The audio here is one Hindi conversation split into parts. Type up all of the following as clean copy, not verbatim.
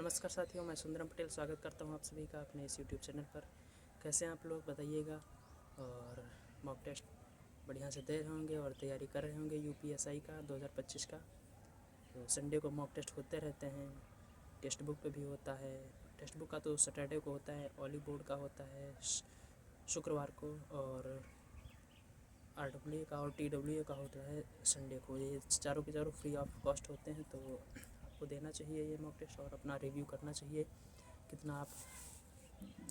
नमस्कार साथियों, मैं सुंदरम पटेल स्वागत करता हूं आप सभी का अपने इस यूट्यूब चैनल पर। कैसे हैं आप लोग बताइएगा। और मॉक टेस्ट बढ़िया से दे रहे होंगे और तैयारी कर रहे होंगे यूपीएसआई का 2025 का। तो संडे को मॉक टेस्ट होते रहते हैं, टेक्स्ट बुक पे भी होता है। टेक्स्ट बुक का तो सैटरडे को होता है, ऑली बोर्ड का होता है शुक्रवार को, और आरडब्ल्यूए का और टीडब्ल्यूए का होता है संडे को। ये चारों के चारों फ्री ऑफ कॉस्ट होते हैं, तो आपको देना चाहिए ये मॉक टेस्ट और अपना रिव्यू करना चाहिए कितना आप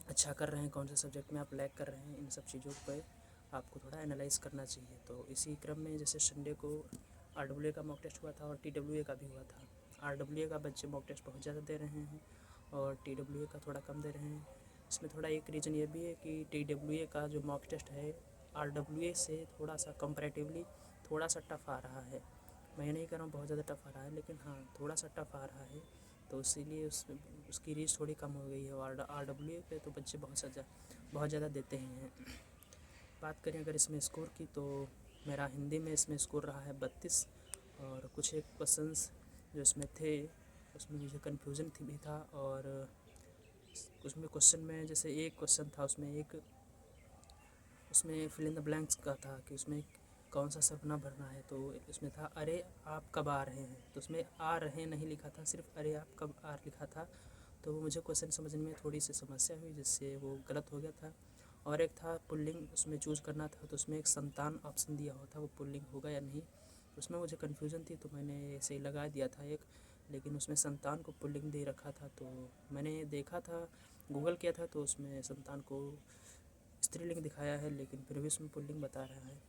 अच्छा कर रहे हैं, कौन से सब्जेक्ट में आप लैग कर रहे हैं। इन सब चीज़ों पर आपको थोड़ा एनालाइज करना चाहिए। तो इसी क्रम में जैसे संडे को आरडब्ल्यूए का मॉक टेस्ट हुआ था और टीडब्ल्यूए का भी हुआ था। आरडब्ल्यूए का बच्चे मॉक टेस्ट बहुत ज़्यादा दे रहे हैं और टीडब्ल्यूए का थोड़ा कम दे रहे हैं। इसमें थोड़ा एक रीज़न ये भी है कि टीडब्ल्यूए का जो मॉक टेस्ट है आरडब्ल्यूए से थोड़ा सा कंपैरेटिवली थोड़ा सा टफ़ आ रहा है। मैं ये नहीं कह रहा हूँ बहुत ज़्यादा टफ़ आ रहा है, लेकिन हाँ थोड़ा सा टफ़ आ रहा है, तो इसीलिए उसकी रीच थोड़ी कम हो गई है। और आरडब्ल्यूए पे तो बच्चे बहुत ज़्यादा देते हैं। बात करें अगर इसमें स्कोर की, तो मेरा हिंदी में इसमें स्कोर रहा है 32। और कुछ एक क्वेश्चंस जो इसमें थे उसमें मुझे कन्फ्यूज़न भी था। और उसमें क्वेश्चन में जैसे एक क्वेश्चन था उसमें फिल इन द ब्लैंक्स का था कि उसमें कौन सा सरना भरना है। तो इसमें था अरे आप कब आ रहे हैं, तो उसमें आ रहे नहीं लिखा था, सिर्फ अरे आप कब आ लिखा था। तो वो मुझे क्वेश्चन समझने में थोड़ी सी समस्या हुई, जिससे वो गलत हो गया था। और एक था पुल्लिंग, उसमें चूज़ करना था, तो उसमें एक संतान ऑप्शन दिया हुआ था, वो पुल्लिंग होगा या नहीं। उसमें मुझे कन्फ्यूज़न थी, तो मैंने ऐसे ही लगा दिया था एक, लेकिन उसमें संतान को पुल्लिंग दे रखा था। तो मैंने देखा था, गूगल किया था, तो उसमें संतान को स्त्रीलिंग दिखाया है, लेकिन फिर भी उसमें पुल्लिंग बता रहा है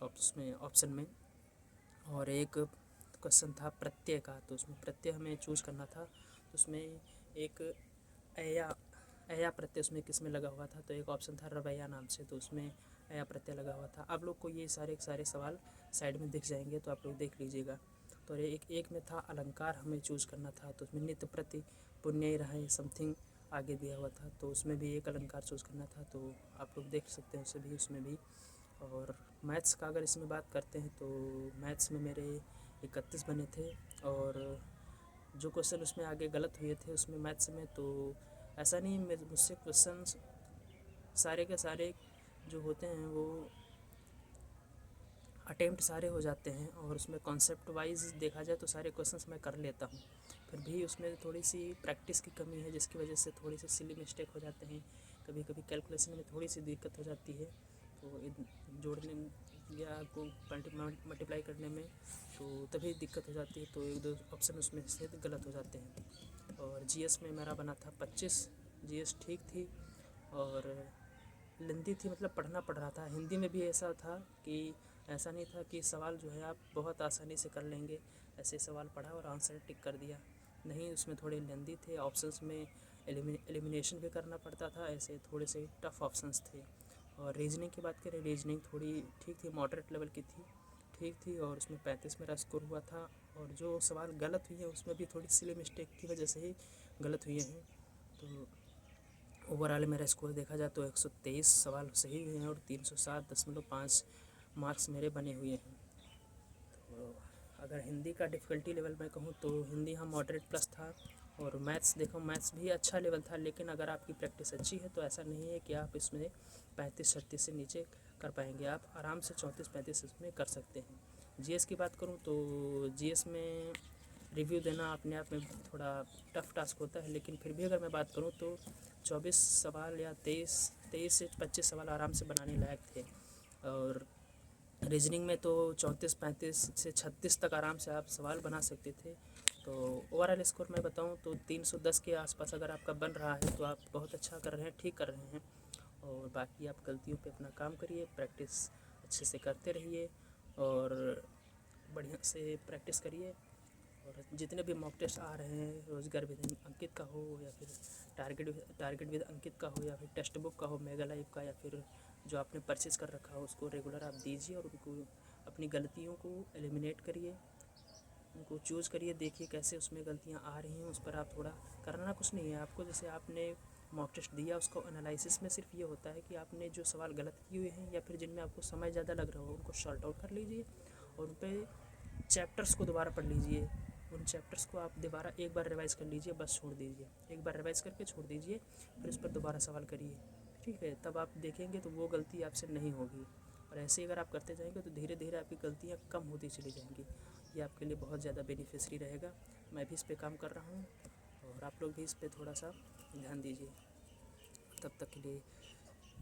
उसमें ऑप्शन में। और एक क्वेश्चन था प्रत्यय का, तो उसमें प्रत्यय हमें चूज़ करना था। तो उसमें एक अया प्रत्यय उसमें किस में लगा हुआ था, तो एक ऑप्शन था रवैया नाम से, तो उसमें अया प्रत्यय लगा हुआ था। आप लोग को ये सारे सवाल साइड में दिख जाएंगे, तो आप लोग देख लीजिएगा। तो एक में था अलंकार हमें चूज़ करना था, तो उसमें नित्य प्रति पुण्य रहे समथिंग आगे दिया हुआ था, तो उसमें भी एक अलंकार चूज़ करना था। तो आप लोग देख सकते हैं उसे भी, उसमें भी। और मैथ्स का अगर इसमें बात करते हैं, तो मैथ्स में मेरे 31 बने थे। और जो क्वेश्चन उसमें आगे गलत हुए थे उसमें मैथ्स में, तो ऐसा नहीं मुझसे क्वेश्चन सारे के सारे जो होते हैं वो अटेम्प्ट सारे हो जाते हैं, और उसमें कॉन्सेप्ट वाइज देखा जाए तो सारे क्वेश्चंस मैं कर लेता हूँ। फिर भी उसमें थोड़ी सी प्रैक्टिस की कमी है, जिसकी वजह से थोड़ी सी सिली मिस्टेक हो जाते हैं। कभी कभी कैलकुलेशन में थोड़ी सी दिक्कत हो जाती है, तो जोड़ने या को मल्टीप्लाई करने में तो तभी दिक्कत हो जाती है, तो एक दो ऑप्शन उसमें से गलत हो जाते हैं। और जीएस में मेरा बना था 25। जीएस ठीक थी और लेंदी थी, मतलब पढ़ना पड़ रहा था। हिंदी में भी ऐसा था कि ऐसा नहीं था कि सवाल जो है आप बहुत आसानी से कर लेंगे, ऐसे सवाल पढ़ा और आंसर टिक कर दिया, नहीं उसमें थोड़े लेंदी थे। ऑप्शंस में एलिमिनेशन भी करना पड़ता था, ऐसे थोड़े से टफ़ ऑप्शंस थे। और रीजनिंग की बात करें, रीजनिंग थोड़ी ठीक थी, मॉडरेट लेवल की थी, ठीक थी, और उसमें 35 मेरा स्कोर हुआ था। और जो सवाल गलत हुई है उसमें भी थोड़ी सिली मिस्टेक की वजह से ही गलत हुए हैं। तो ओवरऑल मेरा स्कोर देखा जाए तो 123 सवाल सही हुए हैं और 307.5 मार्क्स मेरे बने हुए हैं। तो अगर हिंदी का डिफ़िकल्टी लेवल मैं कहूँ तो हिंदी हाँ मॉडरेट प्लस था। और मैथ्स देखो, मैथ्स भी अच्छा लेवल था, लेकिन अगर आपकी प्रैक्टिस अच्छी है तो ऐसा नहीं है कि आप इसमें 35-36 से नीचे कर पाएंगे। आप आराम से 34-35 इसमें कर सकते हैं। जीएस की बात करूँ तो जीएस में रिव्यू देना अपने आप में थोड़ा टफ़ टास्क होता है, लेकिन फिर भी अगर मैं बात करूँ तो 24 सवाल या 23 से 25 सवाल आराम से बनाने लायक थे। और रीजनिंग में तो 34-35 से 36 तक आराम से आप सवाल बना सकते थे। तो ओवरऑल स्कोर मैं बताऊं तो 310 के आसपास अगर आपका बन रहा है तो आप बहुत अच्छा कर रहे हैं, ठीक कर रहे हैं। और बाकी आप गलतियों पे अपना काम करिए, प्रैक्टिस अच्छे से करते रहिए और बढ़िया से प्रैक्टिस करिए। और जितने भी मॉक टेस्ट आ रहे हैं, रोजगार विद अंकित का हो या फिर टारगेट विद अंकित का हो या फिर टेक्स्ट बुक का हो, मेगा लाइव का, या फिर जो आपने परचेज़ कर रखा हो उसको रेगुलर आप दीजिए और उनको अपनी गलतियों को एलिमिनेट करिए, उनको चूज़ करिए, देखिए कैसे उसमें गलतियाँ आ रही हैं, उस पर आप थोड़ा करना कुछ नहीं है आपको। जैसे आपने मॉक टेस्ट दिया, उसको एनालिसिस में सिर्फ ये होता है कि आपने जो सवाल गलत किए हुए हैं या फिर जिनमें आपको समय ज़्यादा लग रहा हो उनको शॉर्ट आउट कर लीजिए और उन पर चैप्टर्स को दोबारा पढ़ लीजिए। उन चैप्टर्स को आप दोबारा एक बार रिवाइज़ कर लीजिए, बस छोड़ दीजिए, एक बार रिवाइज़ करके छोड़ दीजिए, फिर उस पर दोबारा सवाल करिए, ठीक है। तब आप देखेंगे तो वो गलती आपसे नहीं होगी। और ऐसे अगर आप करते जाएंगे तो धीरे धीरे आपकी गलतियाँ कम होती चली जाएंगी। ये आपके लिए बहुत ज़्यादा बेनिफिशरी रहेगा। मैं भी इस पर काम कर रहा हूँ और आप लोग भी इस पर थोड़ा सा ध्यान दीजिए। तब तक के लिए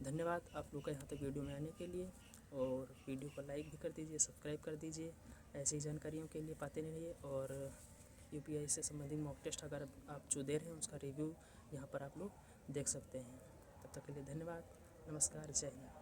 धन्यवाद आप लोग का यहाँ तक वीडियो में आने के लिए, और वीडियो को लाइक भी कर दीजिए, सब्सक्राइब कर दीजिए। ऐसी जानकारियों के लिए पाते रहिए। और यूपीआई से संबंधित मॉक टेस्ट अगर आप जो दे रहे हैं उसका रिव्यू यहाँ पर आप लोग देख सकते हैं। तब तक के लिए धन्यवाद, नमस्कार, जय हिंद।